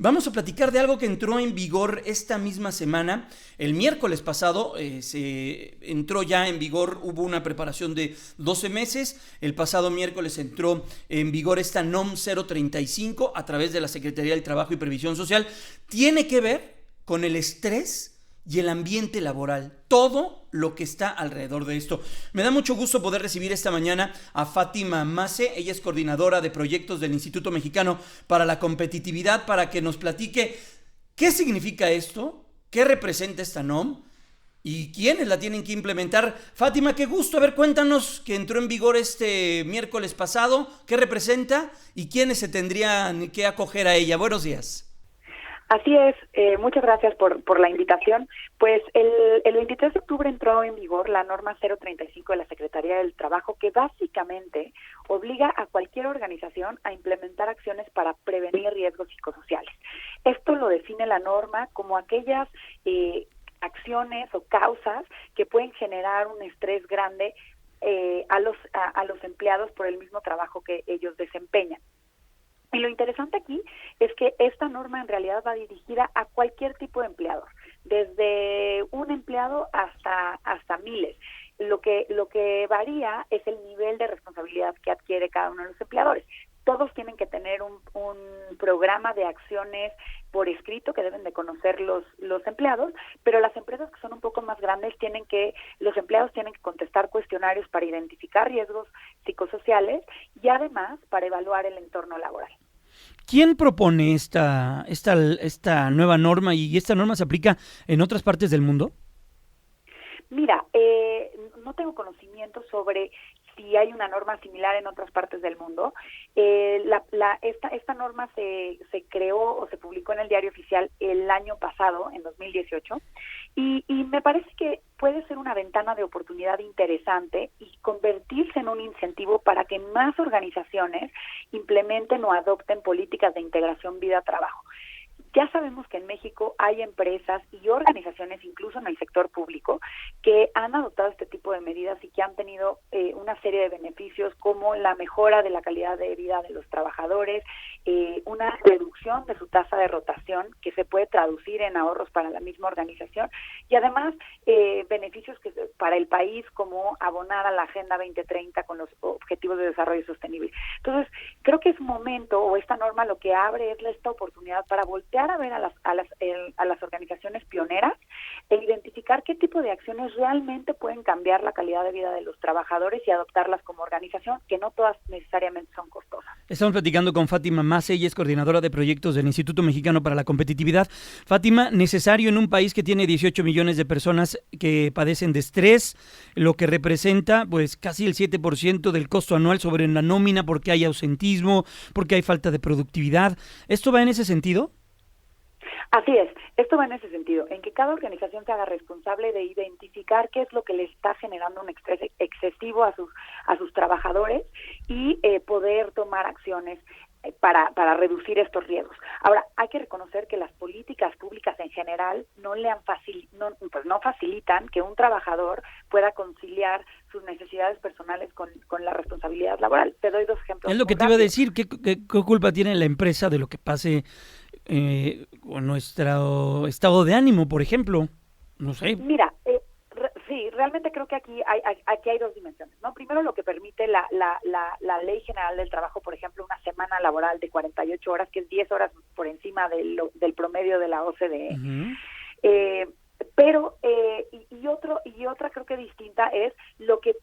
Vamos a platicar de algo que entró en vigor esta misma semana. El miércoles pasado se entró ya en vigor, hubo una preparación de 12 meses. El pasado miércoles entró en vigor esta NOM 035 a través de la Secretaría del Trabajo y Previsión Social. Tiene que ver con el estrés y el ambiente laboral, todo lo que está alrededor de esto. Me da mucho gusto poder recibir esta mañana a Fátima Mace. Ella es coordinadora de proyectos del Instituto Mexicano para la Competitividad, para que nos platique qué significa esto, qué representa esta NOM y quiénes la tienen que implementar. Fátima, qué gusto. A ver, cuéntanos, que entró en vigor este miércoles pasado, qué representa y quiénes se tendrían que acoger a ella. Buenos días. Así es, muchas gracias por la invitación. Pues el 23 de octubre entró en vigor la norma 035 de la Secretaría del Trabajo, que básicamente obliga a cualquier organización a implementar acciones para prevenir riesgos psicosociales. Esto lo define la norma como aquellas acciones o causas que pueden generar un estrés grande a los empleados por el mismo trabajo que ellos desempeñan. Y lo interesante aquí es que esta norma en realidad va dirigida a cualquier tipo de empleador, desde un empleado hasta miles. Lo que varía es el nivel de responsabilidad que adquiere cada uno de los empleadores. Todos tienen que tener un programa de acciones por escrito que deben de conocer los empleados, pero las empresas que son un poco más grandes los empleados tienen que contestar cuestionarios para identificar riesgos psicosociales y además para evaluar el entorno laboral. ¿Quién propone esta nueva norma, y esta norma se aplica en otras partes del mundo? Mira, no tengo conocimiento sobre si hay una norma similar en otras partes del mundo. Esta norma se creó o se publicó en el Diario Oficial el año pasado, en 2018, y me parece que puede ser una ventana de oportunidad interesante y convertirse en un incentivo para que más organizaciones implementen o adopten políticas de integración vida-trabajo. Ya sabemos que en México hay empresas y organizaciones, incluso en el sector público, que han adoptado este tipo de medidas y que han tenido una serie de beneficios, como la mejora de la calidad de vida de los trabajadores, una reducción de su tasa de rotación que se puede traducir en ahorros para la misma organización, y además beneficios para el país, como abonar a la Agenda 2030 con los Objetivos de Desarrollo Sostenible. Entonces, creo que es momento, o esta norma lo que abre es esta oportunidad para voltear a ver a las organizaciones pioneras e identificar qué tipo de acciones realmente pueden cambiar la calidad de vida de los trabajadores y adoptarlas como organización, que no todas necesariamente son costosas. Estamos platicando con Fátima Mace, ella es coordinadora de proyectos del Instituto Mexicano para la Competitividad. Fátima, necesario en un país que tiene 18 millones de personas que padecen de estrés, lo que representa pues casi el 7% del costo anual sobre la nómina, porque hay ausentismo, porque hay falta de productividad. ¿Esto va en ese sentido? Así es, esto va en ese sentido, en que cada organización se haga responsable de identificar qué es lo que le está generando un estrés excesivo a sus trabajadores y poder tomar acciones para reducir estos riesgos. Ahora, hay que reconocer que las políticas públicas en general no facilitan que un trabajador pueda conciliar sus necesidades personales con la responsabilidad laboral. Te doy dos ejemplos. Es lo que te iba a decir, ¿qué culpa tiene la empresa de lo que pase con nuestro estado de ánimo, por ejemplo? No sé. Mira, sí, realmente creo que aquí hay dos dimensiones, ¿no? Primero, lo que permite la Ley General del Trabajo, por ejemplo, una semana laboral de 48 horas, que es 10 horas por encima del promedio de la OCDE. Uh-huh. Pero otra creo que distinta es lo que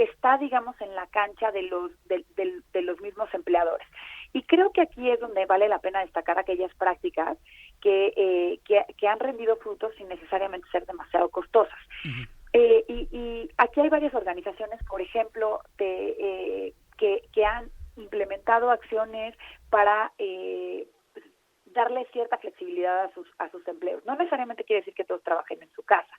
está, digamos, en la cancha de los mismos empleadores. Y creo que aquí es donde vale la pena destacar aquellas prácticas que han rendido frutos sin necesariamente ser demasiado costosas. Uh-huh. Y aquí hay varias organizaciones, por ejemplo, que han implementado acciones para darle cierta flexibilidad a sus empleos. No necesariamente quiere decir que todos trabajen en su casa,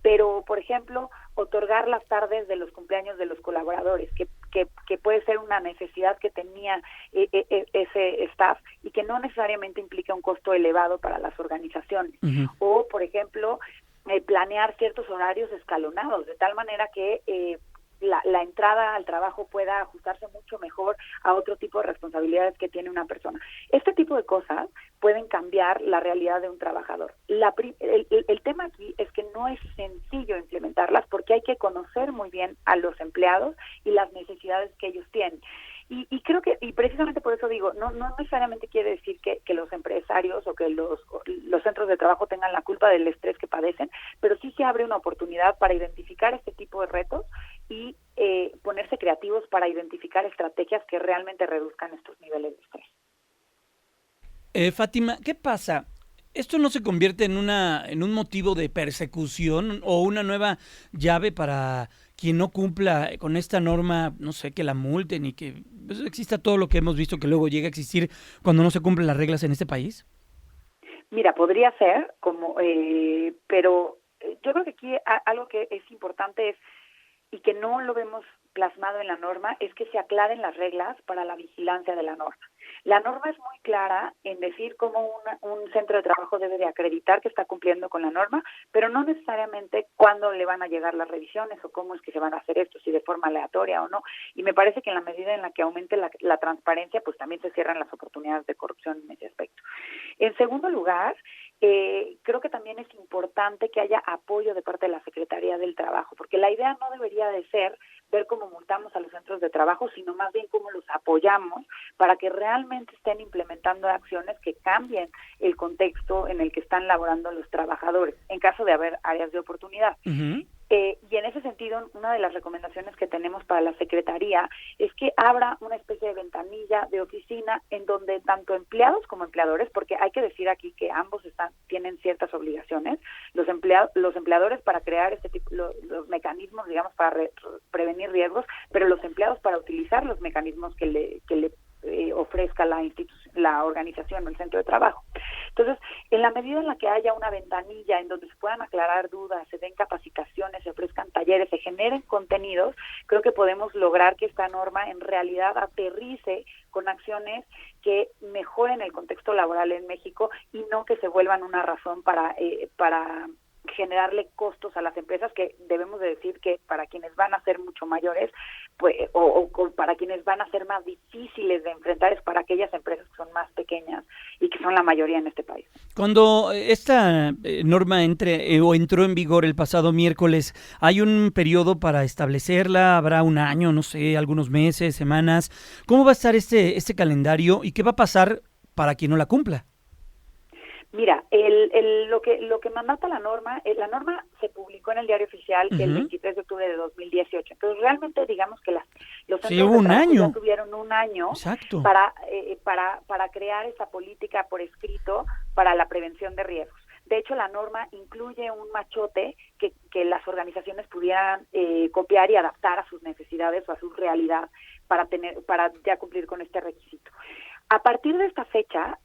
pero, por ejemplo, otorgar las tardes de los cumpleaños de los colaboradores, que puede ser una necesidad que tenía ese staff y que no necesariamente implica un costo elevado para las organizaciones. Uh-huh. O, por ejemplo, planear ciertos horarios escalonados, de tal manera que la entrada al trabajo pueda ajustarse mucho mejor a otro tipo de responsabilidades que tiene una persona. Este tipo de cosas pueden cambiar la realidad de un trabajador. El tema aquí es que no es sencillo implementarlas porque hay que conocer muy bien a los empleados y las necesidades que ellos tienen. Y creo que, y precisamente por eso digo, no necesariamente quiere decir que los empresarios o que los centros de trabajo tengan la culpa del estrés que padecen, pero sí se abre una oportunidad para identificar este tipo de retos y ponerse creativos para identificar estrategias que realmente reduzcan estos niveles de estrés. Fátima, ¿qué pasa? ¿Esto no se convierte en un motivo de persecución o una nueva llave para quien no cumpla con esta norma, no sé, que la multen y que pues, exista todo lo que hemos visto que luego llega a existir cuando no se cumplen las reglas en este país? Mira, podría ser, pero yo creo que aquí algo que es importante es, y que no lo vemos plasmado en la norma, es que se aclaren las reglas para la vigilancia de la norma. La norma es muy clara en decir cómo un centro de trabajo debe de acreditar que está cumpliendo con la norma, pero no necesariamente cuándo le van a llegar las revisiones o cómo es que se van a hacer esto, si de forma aleatoria o no. Y me parece que en la medida en la que aumente la transparencia, pues también se cierran las oportunidades de corrupción en ese aspecto. En segundo lugar, creo que también es importante que haya apoyo de parte de la Secretaría del Trabajo, porque la idea no debería de ser ver cómo multamos a los centros de trabajo, sino más bien cómo los apoyamos para que realmente estén implementando acciones que cambien el contexto en el que están laborando los trabajadores, en caso de haber áreas de oportunidad. Uh-huh. Y en ese sentido, una de las recomendaciones que tenemos para la Secretaría es que abra una especie de ventanilla de oficina en donde tanto empleados como empleadores, porque hay que decir aquí que ambos tienen ciertas obligaciones, los empleadores para crear este tipo, los mecanismos, digamos, para prevenir riesgos, pero los empleados para utilizar los mecanismos que le ofrezca la organización o el centro de trabajo. Entonces, en la medida en la que haya una ventanilla en donde se puedan aclarar dudas, se den capacitaciones, se ofrezcan talleres, se generen contenidos, creo que podemos lograr que esta norma en realidad aterrice con acciones que mejoren el contexto laboral en México y no que se vuelvan una razón para generarle costos a las empresas, que debemos de decir que para quienes van a ser mucho mayores, pues, o para quienes van a ser más difíciles de enfrentar, es para aquellas empresas que son más pequeñas y que son la mayoría en este país. Cuando esta norma entró en vigor el pasado miércoles, ¿hay un periodo para establecerla? ¿Habrá un año, no sé, algunos meses, semanas? ¿Cómo va a estar este calendario y qué va a pasar para quien no la cumpla? Mira, lo que mandata la norma se publicó en el Diario Oficial el 23 de octubre de 2018. Entonces, realmente digamos que los centros de trabajo ya tuvieron un año para crear esa política por escrito para la prevención de riesgos. De hecho, la norma incluye un machote que las organizaciones pudieran copiar y adaptar a sus necesidades o a su realidad para ya cumplir con este requisito. A partir de esta fecha,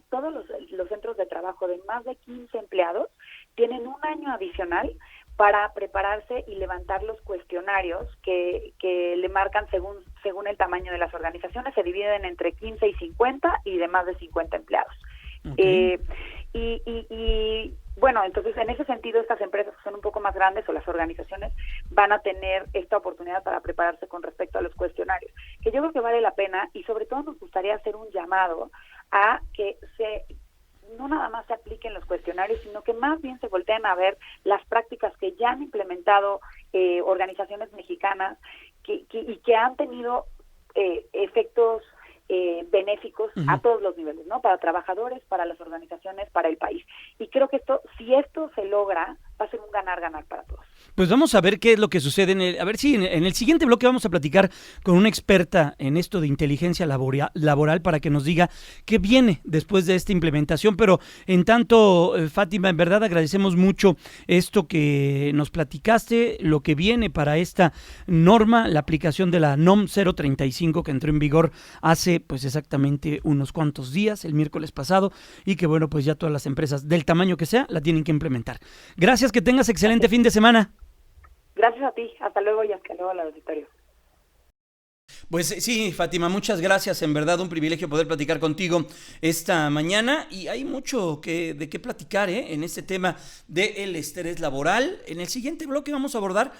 todos los centros de trabajo de más de 15 empleados tienen un año adicional para prepararse y levantar los cuestionarios que le marcan según el tamaño de las organizaciones. Se dividen entre 15 y 50 y de más de 50 empleados. Okay. Bueno, entonces en ese sentido estas empresas que son un poco más grandes o las organizaciones van a tener esta oportunidad para prepararse con respecto a los cuestionarios, que yo creo que vale la pena, y sobre todo nos gustaría hacer un llamado a que no nada más se apliquen los cuestionarios, sino que más bien se volteen a ver las prácticas que ya han implementado organizaciones mexicanas y que han tenido efectos benéficos a todos los niveles, ¿no? Para trabajadores, para las organizaciones, para el país. Y creo que si esto se logra, va a ser un ganar-ganar para todos. Pues vamos a ver qué es lo que sucede. A ver si en el siguiente bloque vamos a platicar con una experta en esto de inteligencia laboral para que nos diga qué viene después de esta implementación. Pero en tanto, Fátima, en verdad agradecemos mucho esto que nos platicaste, lo que viene para esta norma, la aplicación de la NOM 035 que entró en vigor hace pues exactamente unos cuantos días, el miércoles pasado, y que bueno, pues ya todas las empresas del tamaño que sea la tienen que implementar. Gracias, que tengas excelente fin de semana. Gracias a ti, hasta luego y hasta luego al auditorio. Pues sí, Fátima, muchas gracias, en verdad un privilegio poder platicar contigo esta mañana y hay mucho de qué platicar en este tema del estrés laboral. En el siguiente bloque vamos a abordar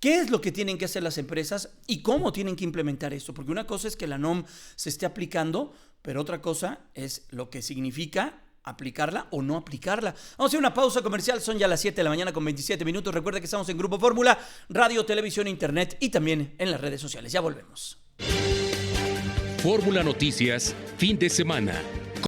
¿Qué es lo que tienen que hacer las empresas y cómo tienen que implementar esto? Porque una cosa es que la NOM se esté aplicando, pero otra cosa es lo que significa aplicarla o no aplicarla. Vamos a hacer una pausa comercial, son ya las 7 de la mañana con 27 minutos. Recuerda que estamos en Grupo Fórmula, radio, televisión, internet y también en las redes sociales. Ya volvemos. Fórmula Noticias, fin de semana.